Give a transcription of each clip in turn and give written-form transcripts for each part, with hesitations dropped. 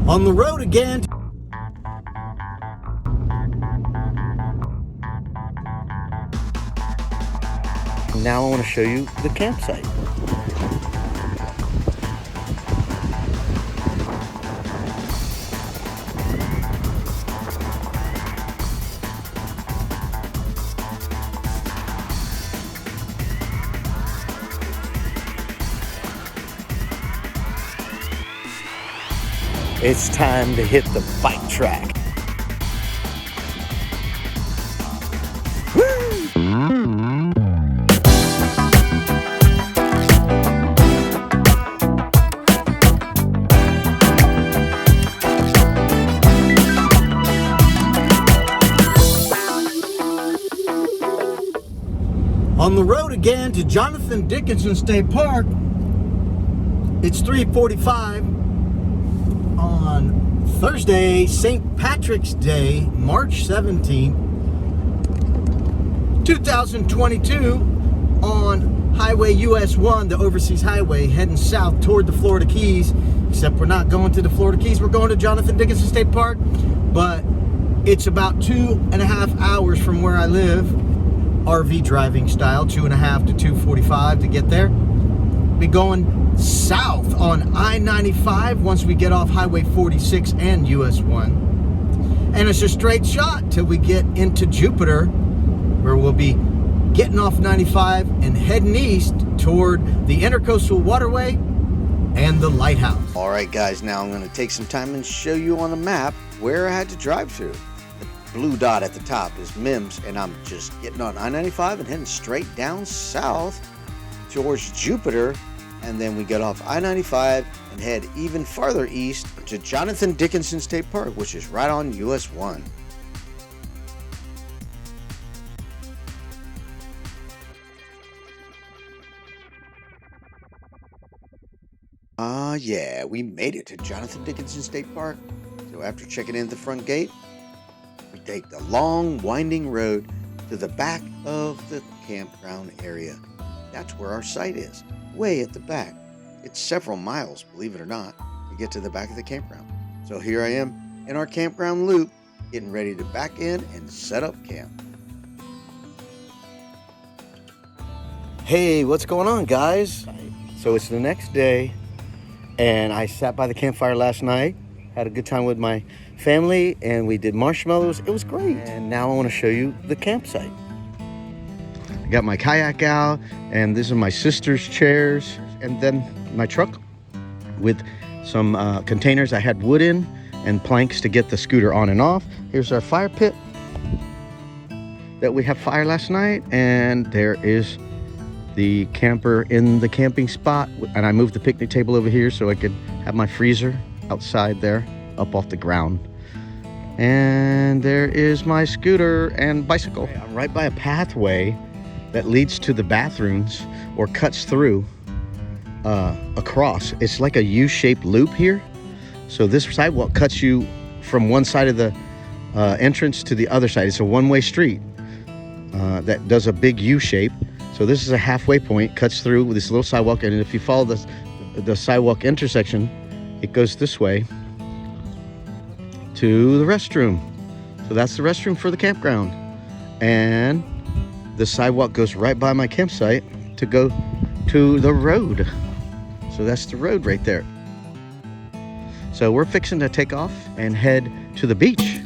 On the road again. Now I want to show you the campsite. It's time to hit the bike track. On the road again to Jonathan Dickinson State Park. It's 3:45 on Thursday, St. Patrick's Day, March 17, 2022, on Highway US 1, the overseas highway, heading south toward the Florida Keys. Except we're not going to the Florida Keys, we're going to Jonathan Dickinson State Park. But it's about 2.5 hours from where I live, RV driving style, 2.5 to 2:45 to get there. Be going south on I-95 once we get off Highway 46 and US 1. And it's a straight shot till we get into Jupiter, where we'll be getting off 95 and heading east toward the Intercoastal Waterway and the Lighthouse. All right, guys, now I'm going to take some time and show you on the map where I had to drive to. The blue dot at the top is MIMS, and I'm just getting on I-95 and heading straight down south towards Jupiter, and then we get off I-95 and head even farther east to Jonathan Dickinson State Park, which is right on US 1. Yeah, we made it to Jonathan Dickinson State Park. So after checking in at the front gate, we take the long, winding road to the back of the campground area. That's where our site is, way at the back. It's several miles, believe it or not, to get to the back of the campground. So here I am in our campground loop, getting ready to back in and set up camp. Hey, what's going on, guys? So it's the next day, and I sat by the campfire last night, had a good time with my family, and we did marshmallows. It was great. And now I want to show you the campsite. I got my kayak out, and these are my sister's chairs, and then my truck with some containers I had wood in and planks to get the scooter on and off. Here's our fire pit that we had fire last night, and there is the camper in the camping spot, and I moved the picnic table over here so I could have my freezer outside there, up off the ground. And there is my scooter and bicycle. I'm right by a pathway that leads to the bathrooms, or cuts through across. It's like a U-shaped loop here. So this sidewalk cuts you from one side of the entrance to the other side. It's a one-way street that does a big U shape. So this is a halfway point, cuts through with this little sidewalk, and if you follow the sidewalk intersection, it goes this way to the restroom. So that's the restroom for the campground. And the sidewalk goes right by my campsite to go to the road. So that's the road right there. So we're fixing to take off and head to the beach.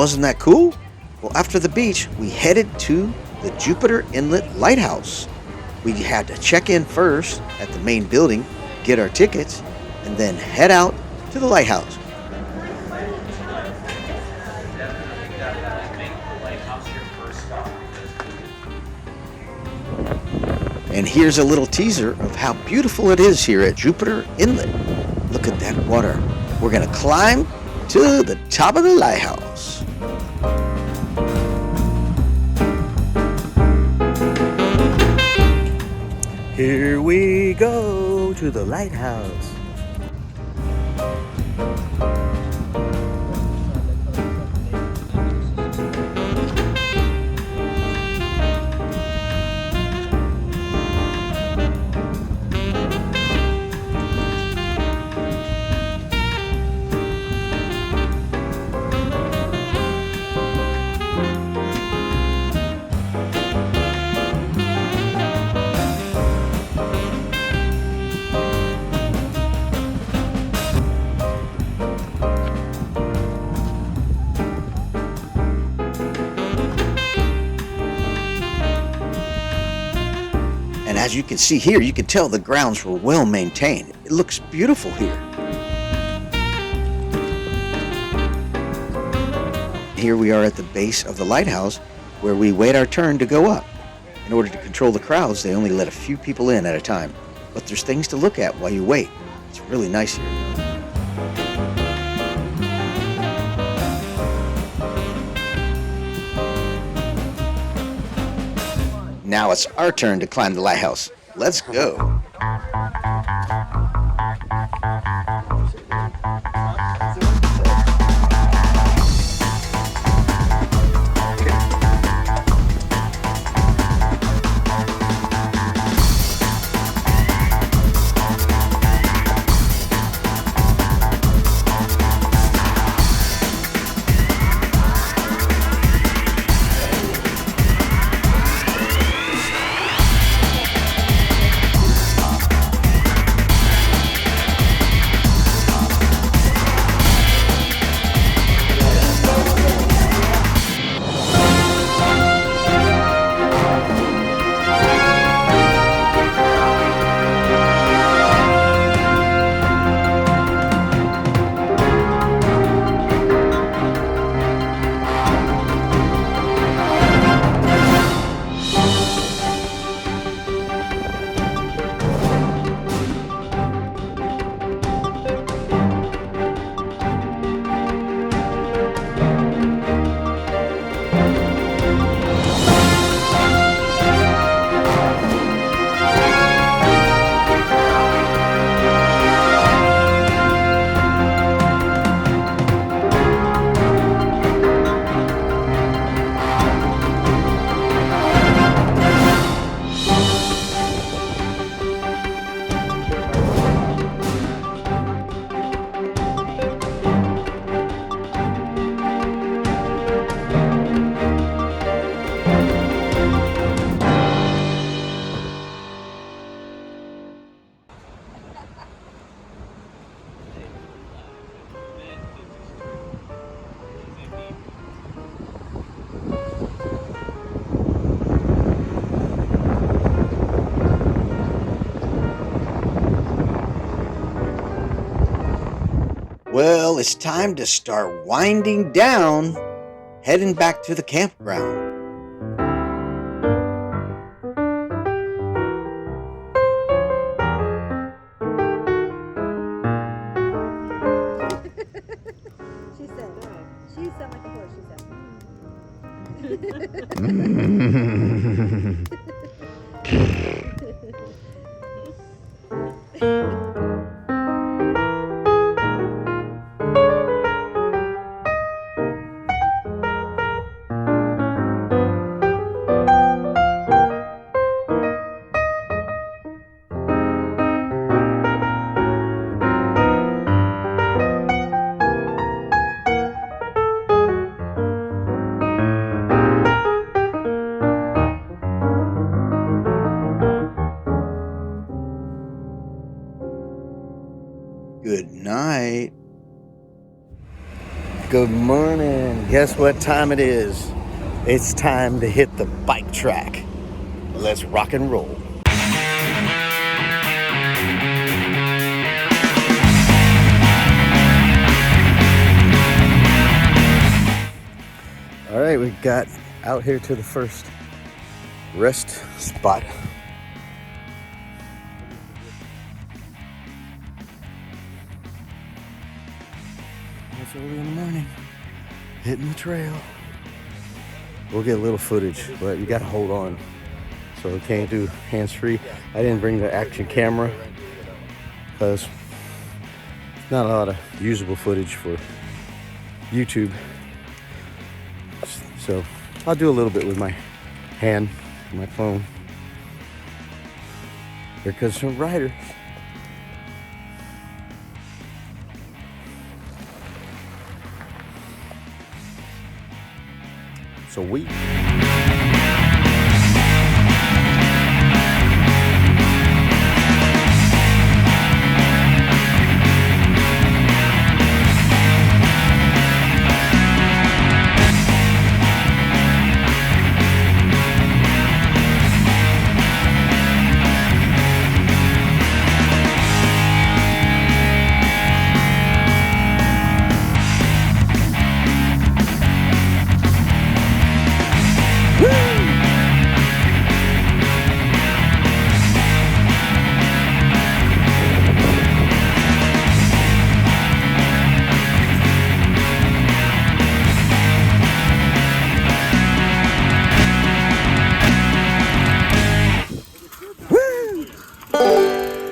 wasn't that cool? Well, after the beach, we headed to the Jupiter Inlet Lighthouse. We had to check in first at the main building, get our tickets, and then head out to the lighthouse. And here's a little teaser of how beautiful it is here at Jupiter Inlet. Look at that water. We're going to climb to the top of the lighthouse. Here we go to the lighthouse. And as you can see here, you can tell the grounds were well maintained. It looks beautiful here. Here we are at the base of the lighthouse where we wait our turn to go up. In order to control the crowds, they only let a few people in at a time. But there's things to look at while you wait. It's really nice here. Now it's our turn to climb the lighthouse. Let's go. Well, it's time to start winding down, heading back to the campground. She sounded like a horse, Good night. Good morning. Guess what time it is? It's time to hit the bike track. Let's rock and roll. All right, we got out here to the first rest spot. It's early in the morning, hitting the trail. We'll get a little footage, but you gotta hold on. So we can't do hands-free. I didn't bring the action camera because not a lot of usable footage for YouTube. So I'll do a little bit with my hand, my phone. Here comes some riders. So we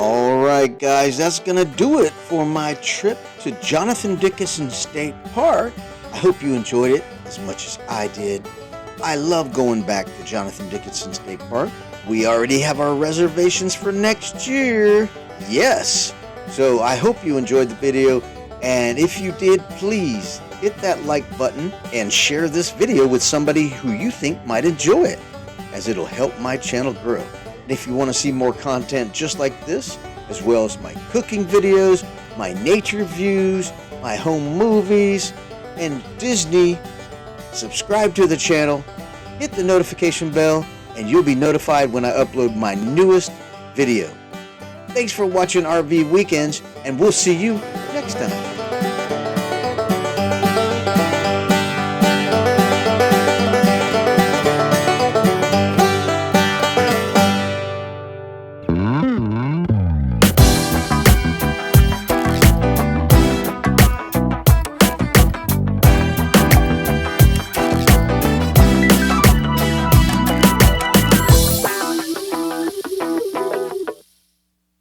Alright guys, that's gonna do it for my trip to Jonathan Dickinson State Park. I hope you enjoyed it as much as I did. I love going back to Jonathan Dickinson State Park. We already have our reservations for next year. Yes! So I hope you enjoyed the video, and if you did, please hit that like button and share this video with somebody who you think might enjoy it, as it'll help my channel grow. And if you want to see more content just like this, as well as my cooking videos, my nature views, my home movies, and Disney, subscribe to the channel, hit the notification bell, and you'll be notified when I upload my newest video. Thanks for watching RV Weekends, and we'll see you next time.